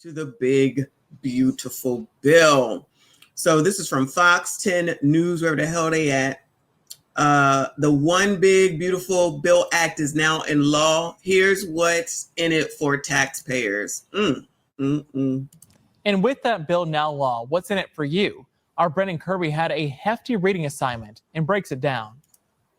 to the big, beautiful bill. So this is from Fox 10 News, wherever the hell they at. The One Big Beautiful Bill Act is now in law. Here's what's in it for taxpayers. And with that bill now law, what's in it for you? Our Brendan Kirby had a hefty reading assignment and breaks it down.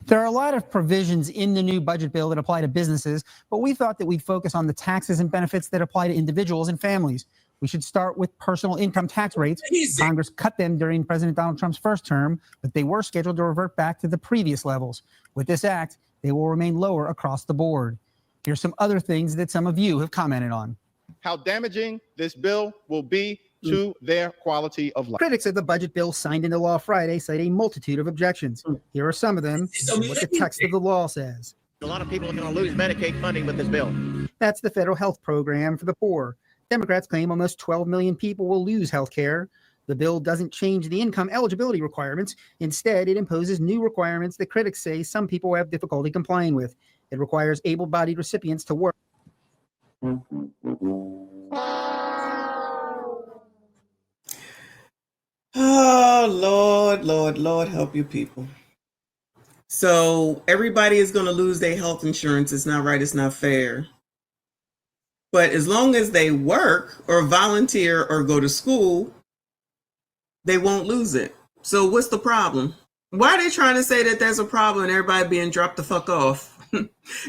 There are a lot of provisions in the new budget bill that apply to businesses, but we thought that we'd focus on the taxes and benefits that apply to individuals and families. We should start with personal income tax rates. Congress cut them during President Donald Trump's first term, but they were scheduled to revert back to the previous levels. With this act, they will remain lower across the board. Here's some other things that some of you have commented on. How damaging this bill will be to their quality of life. Critics of the budget bill signed into law Friday cite a multitude of objections. Here are some of them, and what the text of the law says. A lot of people are going to lose Medicaid funding with this bill. That's the federal health program for the poor. Democrats claim almost 12 million people will lose health care. The bill doesn't change the income eligibility requirements. Instead, it imposes new requirements that critics say some people have difficulty complying with. It requires able-bodied recipients to work. Oh, Lord, help you people. So everybody is going to lose their health insurance. It's not right. It's not fair. But as long as they work or volunteer or go to school, they won't lose it. So what's the problem? Why are they trying to say that there's a problem and everybody being dropped the fuck off?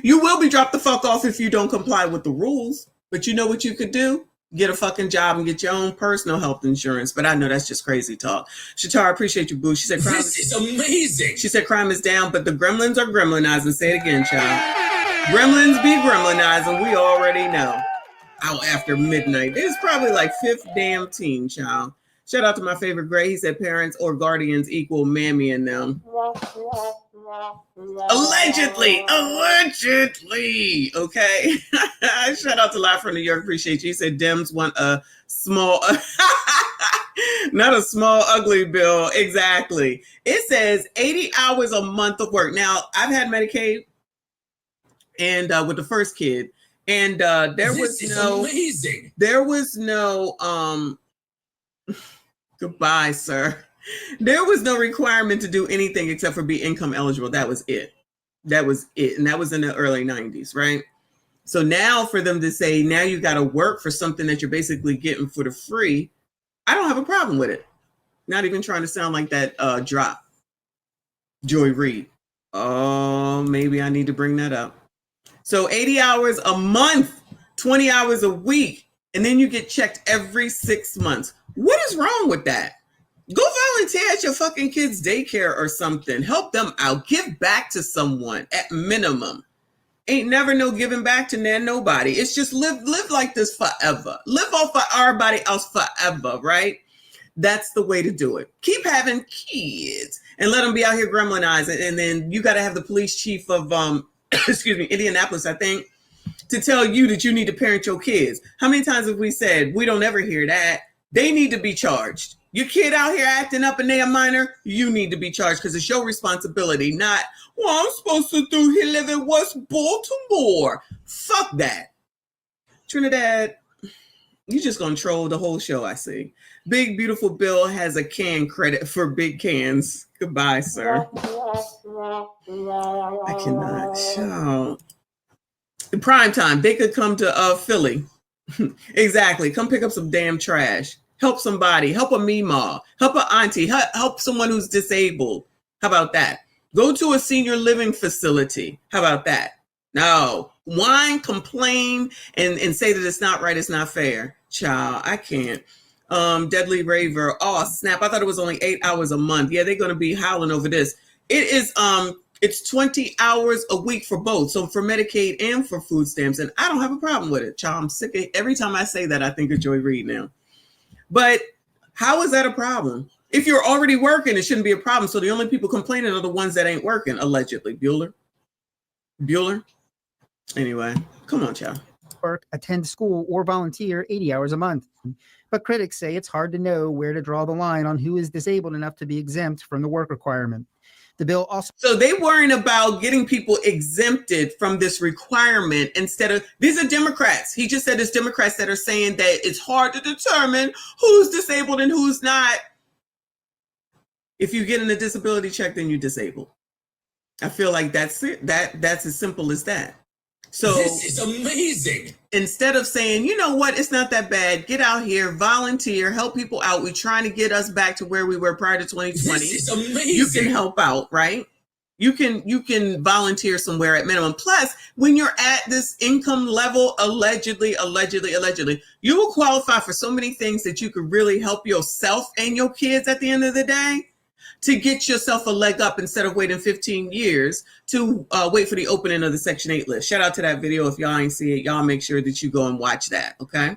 You will be dropped the fuck off if you don't comply with the rules. But you know what you could do? Get a fucking job and get your own personal health insurance. But I know that's just crazy talk. Shatar, appreciate you, boo. She said, this is amazing. She said crime is down, but the gremlins are gremlinizing. Say it again, child. Gremlins be gremlinizing. We already know. Out after midnight. It's probably like fifth damn teen, child. Shout out to my favorite Gray. He said parents or guardians equal mammy and them. Allegedly. Okay. Shout out to Live from New York. Appreciate you. He said Dems want a small, not a small, ugly bill. Exactly. It says 80 hours a month of work. Now, I've had Medicaid and with the first kid. And there was no goodbye, sir. There was no requirement to do anything except for be income eligible. That was it. And that was in the early 90s, right? So now for them to say, now you got to work for something that you're basically getting for the free, I don't have a problem with it. Not even trying to sound like that drop. Joy Reid. Oh, maybe I need to bring that up. So 80 hours a month, 20 hours a week, and then you get checked every 6 months. What is wrong with that? Go volunteer at your fucking kids' daycare or something. Help them out. Give back to someone at minimum. Ain't never no giving back to nobody. It's just live like this forever. Live off of everybody else forever, right? That's the way to do it. Keep having kids and let them be out here gremlinizing. And then you got to have the police chief of Indianapolis, I think, to tell you that you need to parent your kids. How many times have we said we don't ever hear that? They need to be charged. Your kid out here acting up and they a minor, you need to be charged because it's your responsibility, not, well, I'm supposed to do he live in West Baltimore. Fuck that. Trinidad, you just gonna troll the whole show, I see. Big Beautiful Bill has a can credit for big cans. Goodbye, sir. I cannot shout. In prime time, they could come to Philly. Exactly. Come pick up some damn trash. Help somebody. Help a Meemaw. Help an auntie. Help someone who's disabled. How about that? Go to a senior living facility. How about that? No. Whine, complain, and say that it's not right, it's not fair. Child, I can't. Deadly Raver. Oh, snap. I thought it was only 8 hours a month. Yeah, they're going to be howling over this. It is, it's 20 hours a week for both. So for Medicaid and for food stamps. And I don't have a problem with it. Child, I'm sick of every time I say that, I think of Joy Reid now. But how is that a problem? If you're already working, it shouldn't be a problem. So the only people complaining are the ones that ain't working, allegedly. Bueller? Anyway, come on, child. Work, attend school, or volunteer 80 hours a month. But critics say it's hard to know where to draw the line on who is disabled enough to be exempt from the work requirement. The bill also. So they worrying about getting people exempted from this requirement instead of, these are Democrats. He just said it's Democrats that are saying that it's hard to determine who's disabled and who's not. If you get in a disability check, then you're disabled. I feel like that's it. That's as simple as that. So this is amazing. Instead of saying, you know what, it's not that bad, get out here, volunteer, help people out. We're trying to get us back to where we were prior to 2020. This is amazing. You can help out, right? You can volunteer somewhere at minimum. Plus, when you're at this income level, allegedly, you will qualify for so many things that you could really help yourself and your kids at the end of the day, to get yourself a leg up instead of waiting 15 years to wait for the opening of the Section 8 list. Shout out to that video. If y'all ain't see it, y'all make sure that you go and watch that, okay?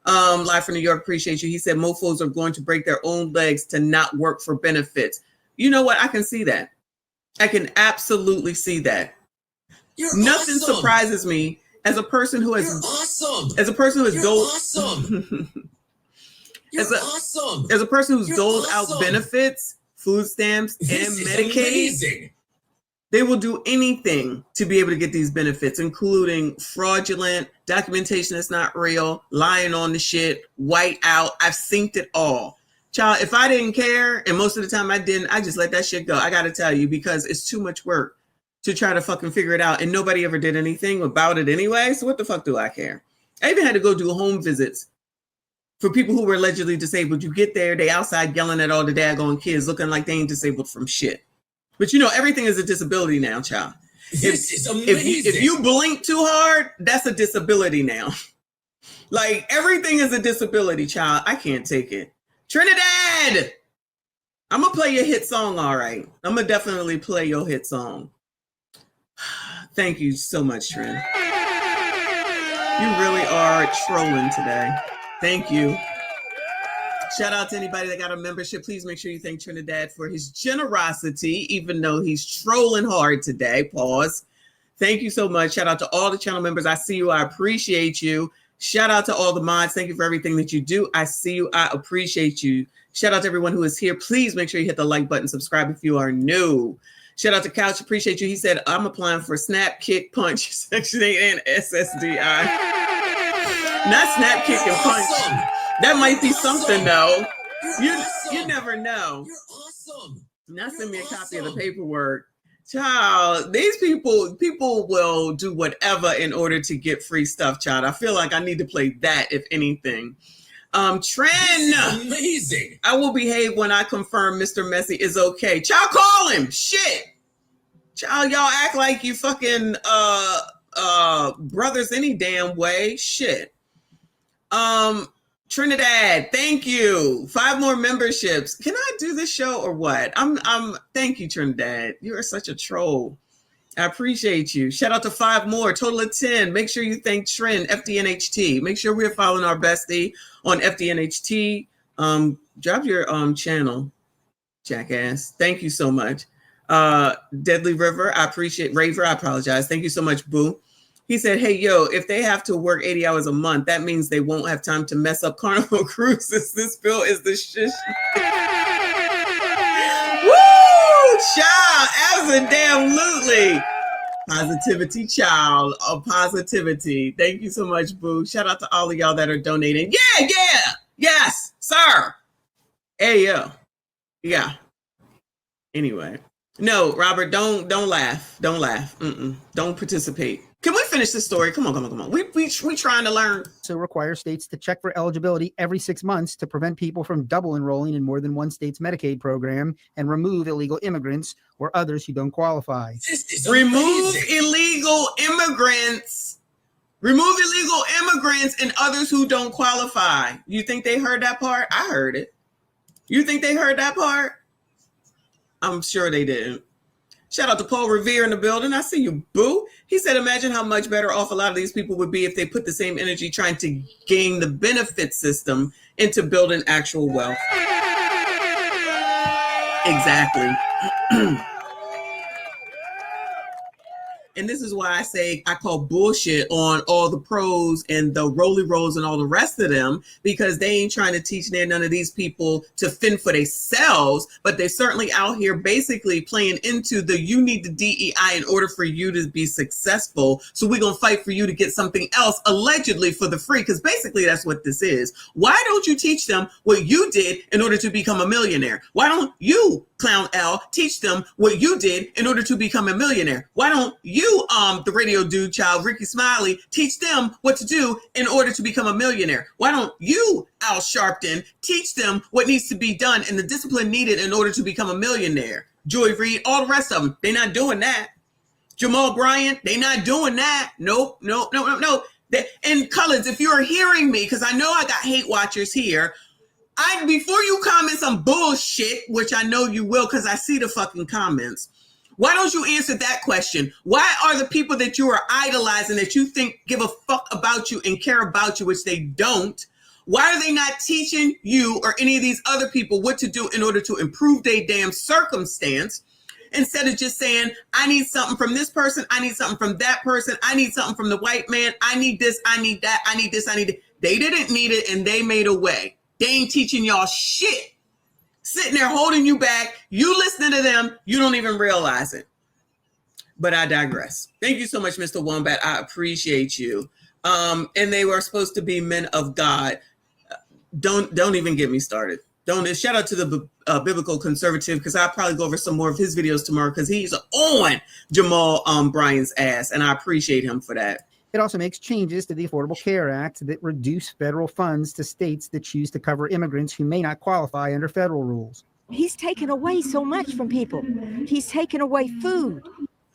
Live from New York, appreciate you. He said mofos are going to break their own legs to not work for benefits. You know what? I can see that. I can absolutely see that. Nothing surprises me as a person who has as a person who has doled as a person who's doled out benefits, food stamps, and Medicaid. They will do anything to be able to get these benefits, including fraudulent documentation that's not real, lying on the shit, white out. I've seen it all. Child, if I didn't care, and most of the time I didn't, I just let that shit go. I got to tell you, because it's too much work to try to fucking figure it out. And nobody ever did anything about it anyway. So what the fuck do I care? I even had to go do home visits for people who were allegedly disabled. You get there, they outside yelling at all the daggone kids, looking like they ain't disabled from shit. But you know, everything is a disability now, child. If you blink too hard, that's a disability now. Like, everything is a disability, child. I can't take it. Trinidad! I'm going to play your hit song, all right. I'm going to definitely play your hit song. Thank you so much, Trin. You really are trolling today. Thank you. Shout out to anybody that got a membership. Please make sure you thank Trinidad for his generosity, even though he's trolling hard today. Pause. Thank you so much. Shout out to all the channel members. I see you. I appreciate you. Shout out to all the mods. Thank you for everything that you do. I see you. I appreciate you. Shout out to everyone who is here. Please make sure you hit the like button. Subscribe if you are new. Shout out to Couch. Appreciate you. He said, I'm applying for Snap, Kick, Punch, Section 8, and SSDI. Not Snap, Kick, and Punch. That might be something, though. You never know. You're awesome. Now send me a copy of the paperwork. Child, these people will do whatever in order to get free stuff, child. I feel like I need to play that, if anything. Tren. Amazing. I will behave when I confirm Mr. Messy is okay. Child, call him. Shit. Child, y'all act like you fucking brothers any damn way. Shit. Trinidad, thank you. 5 more memberships. Can I do this show or what? Thank you, Trinidad. You are such a troll. I appreciate you. Shout out to 5 more, total of 10. Make sure you thank Trin, FDNHT. Make sure we're following our bestie on FDNHT. Drop your channel, jackass. Thank you so much. Deadly River, I appreciate. Raver, I apologize. Thank you so much, Boo. He said, hey, yo, if they have to work 80 hours a month, that means they won't have time to mess up Carnival Cruises. This bill is the shish. Woo! Child, absolutely. Positivity, child. Oh, positivity. Thank you so much, Boo. Shout out to all of y'all that are donating. Yeah. Yes, sir. Hey, yo. Yeah. Anyway. No, Robert, don't laugh. Don't laugh. Don't participate. Can we finish this story? Come on. We trying to learn. So require states to check for eligibility every 6 months to prevent people from double enrolling in more than one state's Medicaid program and remove illegal immigrants or others who don't qualify. Remove illegal immigrants. Remove illegal immigrants and others who don't qualify. You think they heard that part? I heard it. You think they heard that part? I'm sure they didn't. Shout out to Paul Revere in the building. I see you, Boo. He said, imagine how much better off a lot of these people would be if they put the same energy trying to gain the benefit system into building actual wealth. Exactly. And this is why I say I call bullshit on all the pros and the roly rolls and all the rest of them, because they ain't trying to teach none of these people to fend for themselves, but they certainly out here basically playing into the you need the DEI in order for you to be successful. So we're going to fight for you to get something else allegedly for the free, because basically that's what this is. Why don't you teach them what you did in order to become a millionaire? Why don't you, Clown L, teach them what you did in order to become a millionaire? Why don't you, the radio dude child, Ricky Smiley, teach them what to do in order to become a millionaire? Why don't you, Al Sharpton, teach them what needs to be done and the discipline needed in order to become a millionaire? Joy Reid, all the rest of them, they're not doing that. Jamal Bryant, they not doing that. Nope. And Cullins, if you're hearing me, because I know I got hate watchers here, before you comment some bullshit, which I know you will because I see the fucking comments, why don't you answer that question? Why are the people that you are idolizing, that you think give a fuck about you and care about you, which they don't, why are they not teaching you or any of these other people what to do in order to improve their damn circumstance, instead of just saying, I need something from this person, I need something from that person, I need something from the white man, I need this, I need that, I need this, I need it. They didn't need it and they made a way. They ain't teaching y'all shit. Sitting there holding you back. You listening to them, you don't even realize it. But I digress. Thank you so much, Mr. Wombat. I appreciate you. And they were supposed to be men of God. Don't even get me started. Shout out to the biblical conservative, because I'll probably go over some more of his videos tomorrow, because he's on Jamal Bryant's ass, and I appreciate him for that. It also makes changes to the Affordable Care Act that reduce federal funds to states that choose to cover immigrants who may not qualify under federal rules. He's taken away so much from people. He's taken away food.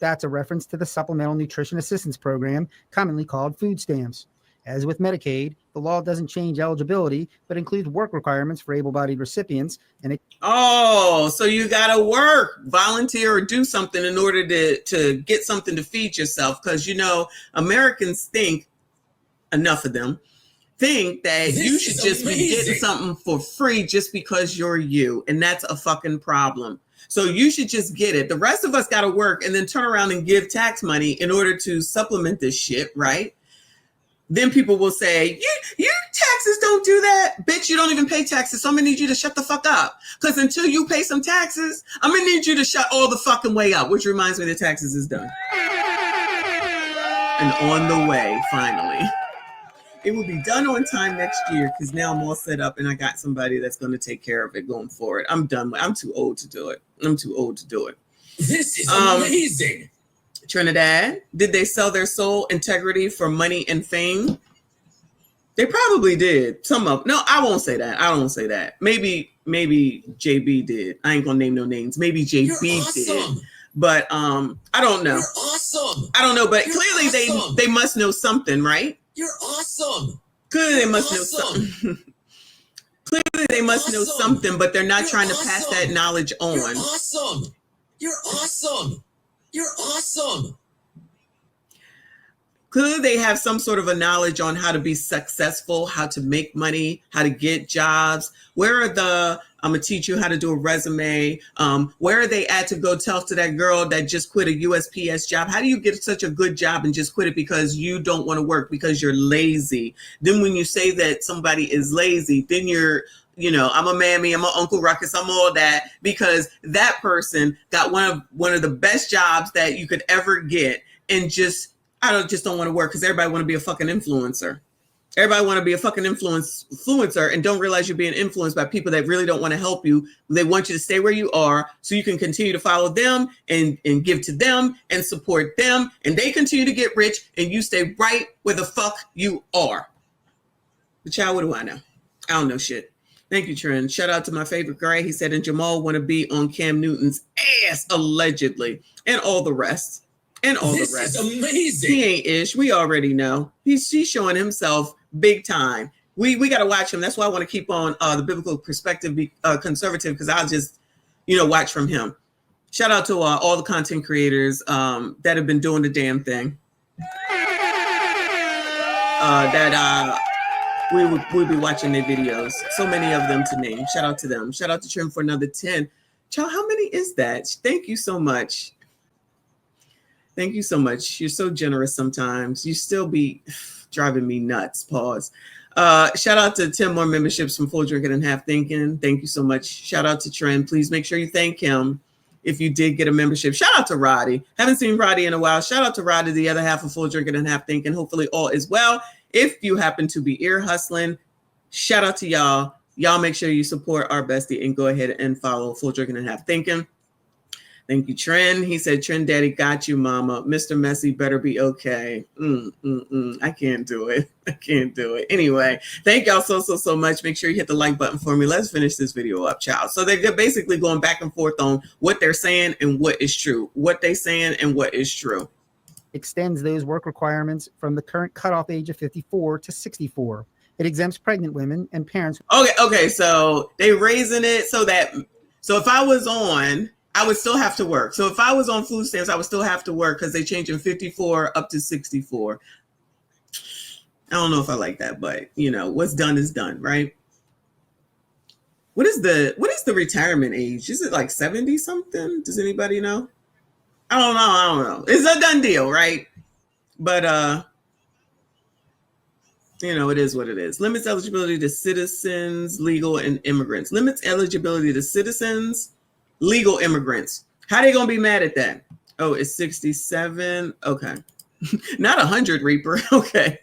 That's a reference to the Supplemental Nutrition Assistance Program, commonly called food stamps. As with Medicaid, the law doesn't change eligibility, but includes work requirements for able-bodied recipients. So you got to work, volunteer, or do something in order to get something to feed yourself. Because, Americans think, enough of them, think that you should just be getting something for free just because you're you. And that's a fucking problem. So you should just get it. The rest of us got to work and then turn around and give tax money in order to supplement this shit, right? Then people will say, you taxes don't do that. Bitch, you don't even pay taxes. So I'm going to need you to shut the fuck up. Because until you pay some taxes, I'm going to need you to shut all the fucking way up, which reminds me the taxes is done. And on the way, finally. It will be done on time next year, because now I'm all set up and I got somebody that's going to take care of it going forward. I'm done. I'm too old to do it. This is amazing. Trinidad, did they sell their soul integrity for money and fame? They probably did. Some of no, I won't say that. I don't say that. Maybe JB did. I ain't gonna name no names. Maybe JB did. But I don't know. You're awesome. I don't know, but You're clearly awesome. they must know something, right? You're awesome. Clearly they must know something. Clearly they must know something, but they're not trying to pass that knowledge on. You're awesome. You're awesome. You're awesome. Clearly they have some sort of a knowledge on how to be successful, how to make money, how to get jobs. Where are I'm going to teach you how to do a resume. Where are they at to go tell to that girl that just quit a USPS job? How do you get such a good job and just quit it because you don't want to work, because you're lazy? Then when you say that somebody is lazy, then you're, I'm a mammy, I'm an Uncle Ruckus, I'm all that, because that person got one of the best jobs that you could ever get, and just don't want to work because everybody want to be a fucking influencer. Everybody want to be a fucking influencer and don't realize you're being influenced by people that really don't want to help you. They want you to stay where you are so you can continue to follow them and give to them and support them, and they continue to get rich and you stay right where the fuck you are. But child, what do I know? I don't know shit. Thank you, Trent. Shout out to my favorite guy. He said, and Jamal want to be on Cam Newton's ass, allegedly, and all the rest. This is amazing. He ain't ish. We already know. He's showing himself big time. We got to watch him. That's why I want to keep on the biblical perspective, conservative, because I'll just, watch from him. Shout out to all the content creators that have been doing the damn thing. We'll be watching their videos. So many of them to name. Shout out to them. Shout out to Trim for another 10. Child, how many is that? Thank you so much. Thank you so much. You're so generous sometimes. You still be driving me nuts. Pause. Shout out to 10 more memberships from Full Drinking and Half Thinking. Thank you so much. Shout out to Trent. Please make sure you thank him if you did get a membership. Shout out to Roddy. Haven't seen Roddy in a while. Shout out to Roddy, the other half of Full Drinking and Half Thinking. Hopefully all is well. If you happen to be ear hustling, shout out to y'all. Y'all make sure you support our bestie and go ahead and follow Full Drinking and Half Thinking. Thank you, Trent. He said, Trent Daddy got you, mama. Mr. Messy better be okay. I can't do it. I can't do it. Anyway, thank y'all so much. Make sure you hit the like button for me. Let's finish this video up, child. So they're basically going back and forth on what they're saying and what is true. What they saying and what is true. Extends those work requirements from the current cutoff age of 54 to 64. It exempts pregnant women and parents. Okay. So they raising it so if I was on, I would still have to work. So if I was on food stamps, I would still have to work because they changing 54 up to 64. I don't know if I like that, but you know, what's done is done, right? What is the retirement age? Is it like 70 something? Does anybody know? I don't know. It's a done deal, right? But you know, it is what it is. Limits eligibility to citizens, legal, and immigrants. Limits eligibility to citizens, legal immigrants. How they gonna be mad at that? Oh, it's 67. Okay. Not 100, Reaper. Okay.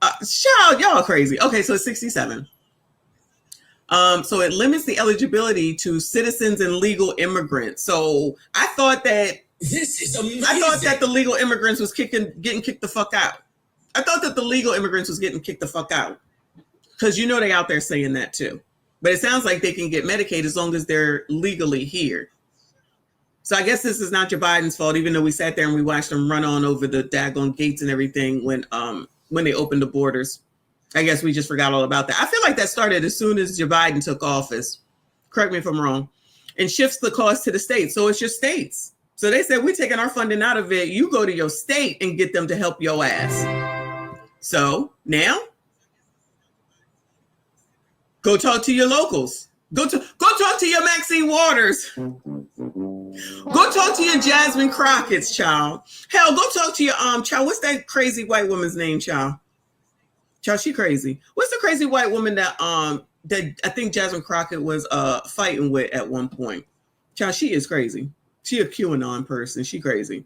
Child, y'all crazy. Okay, so it's 67. So it limits the eligibility to citizens and legal immigrants. So I thought that This is amazing. I thought that the legal immigrants was getting kicked the fuck out. I thought that the legal immigrants was getting kicked the fuck out. Because you know they out there saying that too. But it sounds like they can get Medicaid as long as they're legally here. So I guess this is not Joe Biden's fault, even though we sat there and we watched them run on over the daggone gates and everything when they opened the borders. I guess we just forgot all about that. I feel like that started as soon as Joe Biden took office. Correct me if I'm wrong. And shifts the cost to the states. So it's your states. So they said, we're taking our funding out of it. You go to your state and get them to help your ass. So now, go talk to your locals. Go talk to your Maxine Waters. Go talk to your Jasmine Crockett's, child. Hell, go talk to your child. What's that crazy white woman's name, child? Child, she crazy. What's the crazy white woman that I think Jasmine Crockett was fighting with at one point? Child, she is crazy. She a QAnon person. She crazy.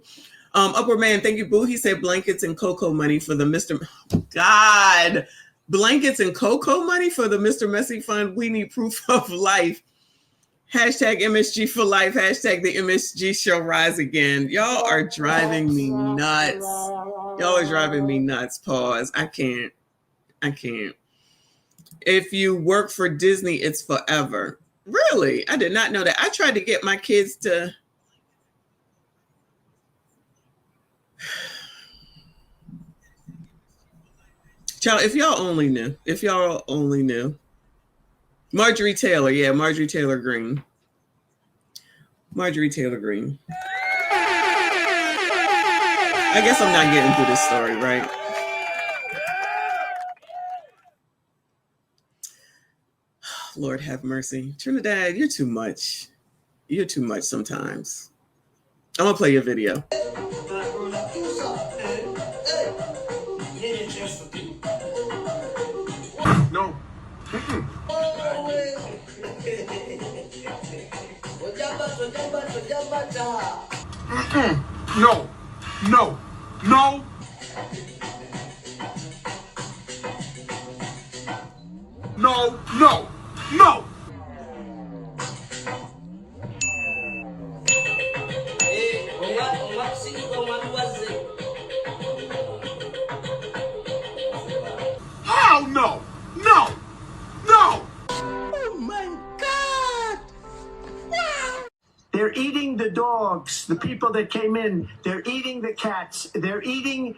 Upward Man, thank you, boo. He said blankets and cocoa money for the Mr. God. Blankets and cocoa money for the Mr. Messy Fund. We need proof of life. Hashtag MSG for life. Hashtag the MSG show rise again. Y'all are driving me nuts. Y'all are driving me nuts. Pause. I can't. If you work for Disney, it's forever. Really? I did not know that. I tried to get my kids to... Child, if y'all only knew. Marjorie Taylor, yeah, Marjorie Taylor Greene. I guess I'm not getting through this story, right? Lord have mercy. Trinidad, you're too much. You're too much sometimes. I'm gonna play your video. No. No. No. No. No. No. No. How no? No. No. Oh my God. Wow. They're eating the dogs, the people that came in. They're eating the cats. They're eating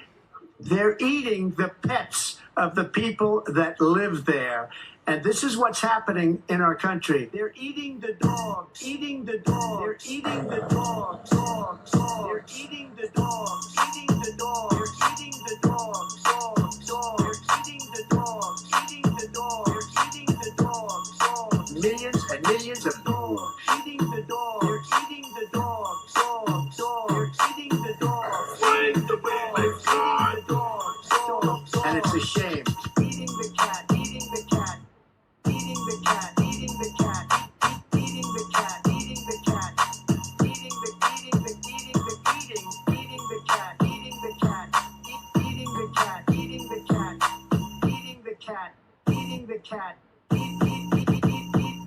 the pets of the people that live there. And this is what's happening in our country. They're eating the dogs, eating the dogs. They're eating the dogs, dogs, dogs. They're eating the dogs, eating the dogs. They're eating the dogs, dogs, dogs. They're eating the dogs, eating the dogs. They're eating the dogs, dogs. Millions and millions of dogs, eating the dogs. They're eating the dogs, dogs, dogs. They're eating the dogs.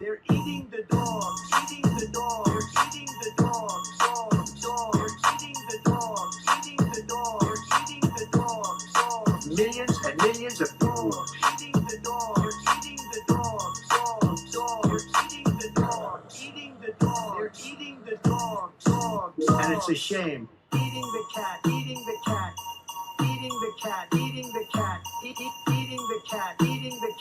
They're eating the dogs, eating the dogs, eating the dogs, dogs, dogs. They're eating the dogs, eating the dogs, eating the dogs, dogs. Millions and millions of dogs, eating the dogs, eating the dogs, dogs, dogs. They're eating the dogs, eating the dogs, they're eating the dogs, dogs. And it's a shame. Eating the cat, eating the cat. Eating the cat, eating the cat, eating the cat, eating the cat, eating the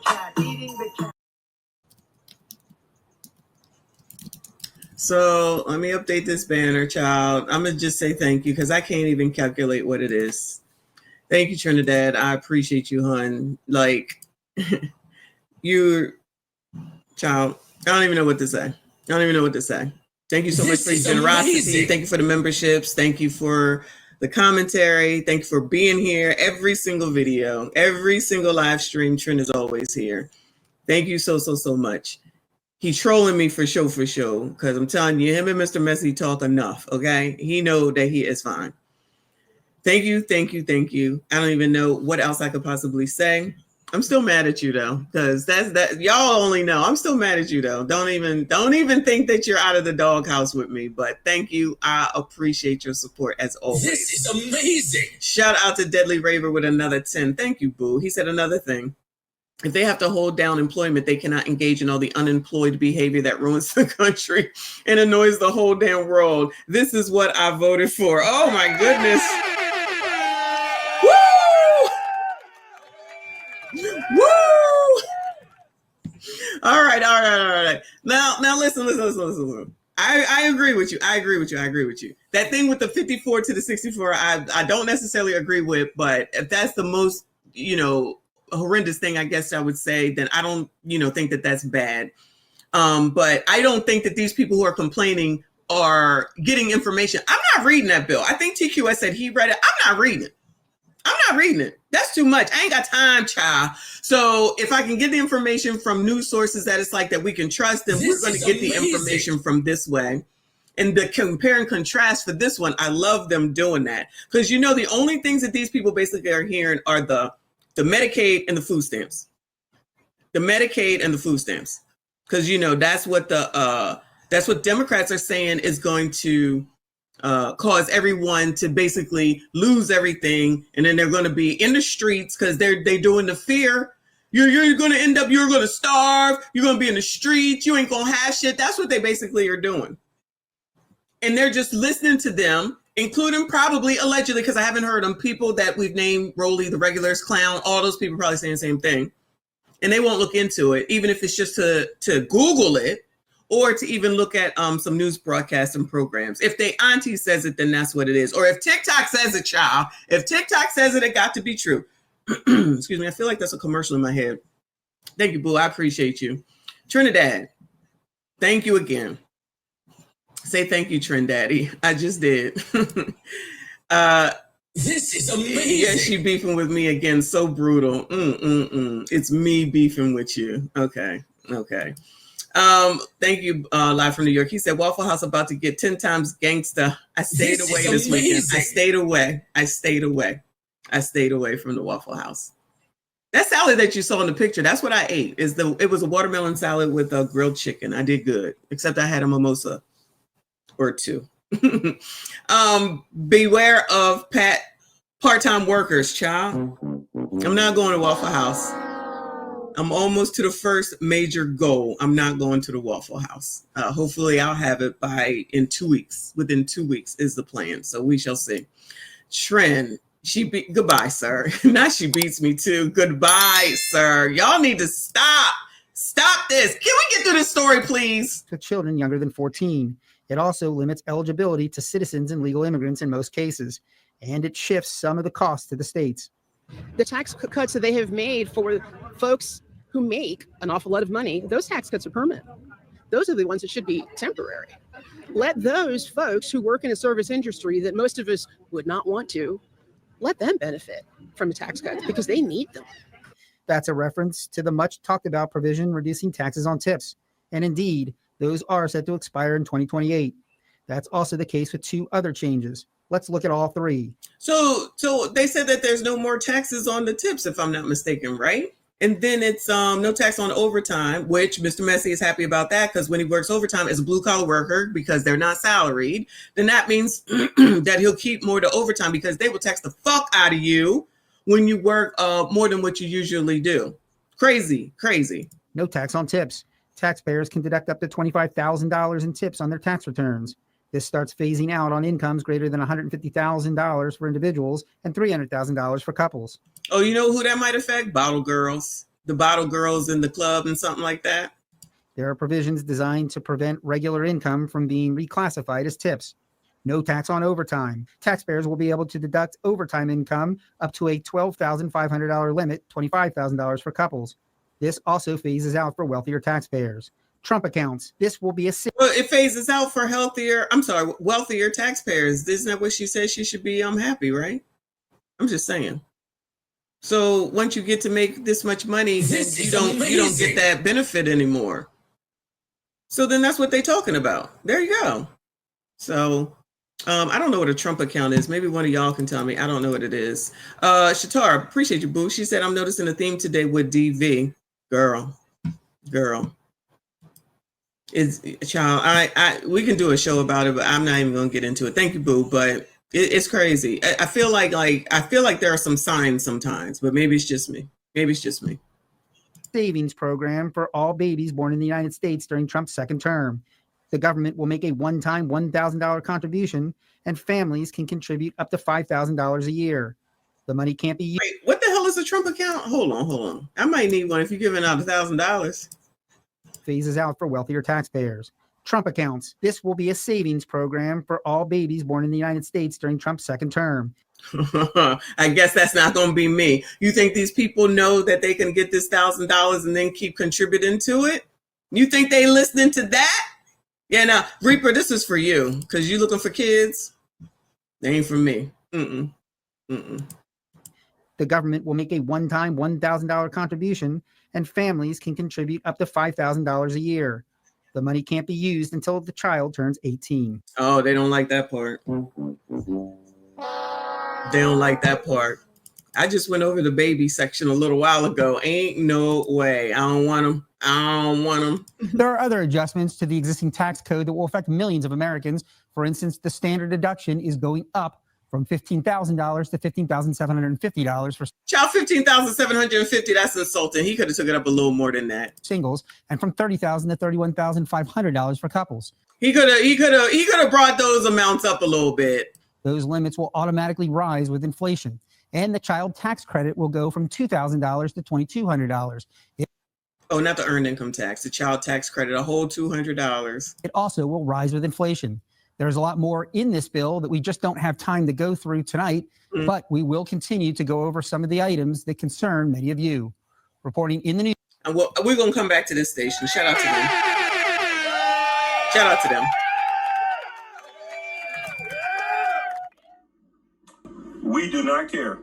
cat, eating the cat. So let me update this banner, child. I'm gonna just say thank you because I can't even calculate what it is. Thank you, Trinidad. I appreciate you, hun. Like you, child. I don't even know what to say. Thank you so much for your generosity. Amazing. Thank you for the memberships. Thank you for the commentary. Thank you for being here. Every single video, every single live stream, Trin is always here. Thank you so much. He's trolling me for show, because I'm telling you, him and Mr. Messy talk enough, okay? He know that he is fine. Thank you. I don't even know what else I could possibly say. I'm still mad at you though, because that y'all only know. I'm still mad at you though. Don't even think that you're out of the doghouse with me. But thank you. I appreciate your support as always. This is amazing. Shout out to Deadly Raver with another 10. Thank you, boo. He said another thing. If they have to hold down employment, they cannot engage in all the unemployed behavior that ruins the country and annoys the whole damn world. This is what I voted for. Oh my goodness. Woo! All right. Now listen. I agree with you. That thing with the 54 to the 64, I don't necessarily agree with, but if that's the most, horrendous thing, I guess I would say, then I don't, think that that's bad. But I don't think that these people who are complaining are getting information. I'm not reading that bill. I think TQS said he read it. I'm not reading it. That's too much. I ain't got time, child. So if I can get the information from news sources that it's like that we can trust, then we're going to get the information from this way. And the compare and contrast for this one, I love them doing that. Because, the only things that these people basically are hearing are the Medicaid and the food stamps. Because, that's what Democrats are saying is going to cause everyone to basically lose everything, and then they're going to be in the streets because they're doing the fear. You're going to end up, you're going to starve, you're going to be in the streets, you ain't going to have shit. That's what they basically are doing. And they're just listening to them, including probably allegedly, because I haven't heard them, people that we've named Rolly, the regulars, Clown, all those people probably saying the same thing. And they won't look into it, even if it's just to Google it, or to even look at some news broadcasts and programs. If they auntie says it, then that's what it is. Or if TikTok says it, child. If TikTok says it, it got to be true. Excuse me. I feel like that's a commercial in my head. Thank you, boo. I appreciate you. Trinidad, thank you again. Say thank you, Trinidaddy. I just did. This is amazing. Yeah, she beefing with me again. So brutal. It's me beefing with you. Okay. Thank you, live from New York. He said Waffle House about to get 10 times gangsta. I stayed away this weekend. I stayed away from the Waffle House. That salad that you saw in the picture, that's what I ate. It was a watermelon salad with a grilled chicken. I did good, except I had a mimosa or two. Beware of part-time workers, child. I'm not going to Waffle House. I'm almost to the first major goal. I'm not going to the Waffle House. Hopefully I'll have it in 2 weeks. Within 2 weeks is the plan. So we shall see. Trend. Goodbye, sir. Now she beats me too. Goodbye, sir. Y'all need to stop. Stop this. Can we get through this story, please? To children younger than 14. It also limits eligibility to citizens and legal immigrants in most cases. And it shifts some of the costs to the states. The tax cuts that they have made for folks who make an awful lot of money, those tax cuts are permanent. Those are the ones that should be temporary. Let those folks who work in a service industry that most of us would not want to, let them benefit from a tax cut because they need them. That's a reference to the much talked about provision reducing taxes on tips. And indeed, those are set to expire in 2028. That's also the case with 2 other changes. Let's look at all 3. So they said that there's no more taxes on the tips, if I'm not mistaken, right? And then it's no tax on overtime, which Mr. Messy is happy about that, because when he works overtime as a blue collar worker, because they're not salaried, then that means that he'll keep more to overtime, because they will tax the fuck out of you when you work more than what you usually do. Crazy, crazy. No tax on tips. Taxpayers can deduct up to $25,000 in tips on their tax returns. This starts phasing out on incomes greater than $150,000 for individuals and $300,000 for couples. Oh, you know who that might affect? Bottle girls. The bottle girls in the club and something like that. There are provisions designed to prevent regular income from being reclassified as tips. No tax on overtime. Taxpayers will be able to deduct overtime income up to a $12,500 limit, $25,000 for couples. This also phases out for wealthier taxpayers. Trump accounts. This will be a... Well, it phases out for wealthier taxpayers. Isn't that what she said? She should be happy, right? I'm just saying. So once you get to make this much money, then you don't get that benefit anymore. So then that's what they're talking about. There you go. So I don't know what a Trump account is. Maybe one of y'all can tell me. I don't know what it is. Shatar, appreciate you, boo. She said, I'm noticing a theme today with DV. Girl. It's child. We can do a show about it, but I'm not even gonna get into it. Thank you, boo. But it's crazy. I feel like there are some signs sometimes, but maybe it's just me. Savings program for all babies born in the United States during Trump's second term. The government will make a one-time $1,000 contribution, and families can contribute up to $5,000 a year. The money can't be used. Wait, what the hell is a Trump account? Hold on. I might need one if you're giving out $1,000. Phases out for wealthier taxpayers. Trump accounts. This will be a savings program for all babies born in the United States during Trump's second term. I guess that's not going to be me. You think these people know that they can get this $1,000 and then keep contributing to it? You think they listening to that? Yeah, now, Reaper, this is for you, because you looking for kids. They ain't for me. The government will make a one-time $1,000 contribution, and families can contribute up to $5,000 a year. The money can't be used until the child turns 18. Oh, they don't like that part. They don't like that part. I just went over the baby section a little while ago. Ain't no way. I don't want them. There are other adjustments to the existing tax code that will affect millions of Americans. For instance, the standard deduction is going up from $15,000 to $15,750 for child. $15,750. That's insulting. He could have took it up a little more than that. Singles, and from $30,000 to $31,500 for couples. He could have brought those amounts up a little bit. Those limits will automatically rise with inflation, and the child tax credit will go from $2,000 to $2,200. Oh, not the earned income tax, the child tax credit, a whole $200. It also will rise with inflation. There's a lot more in this bill that we just don't have time to go through tonight, but we will continue to go over some of the items that concern many of you. Reporting in the news. And we're going to come back to this station. Shout out to them. We do not care.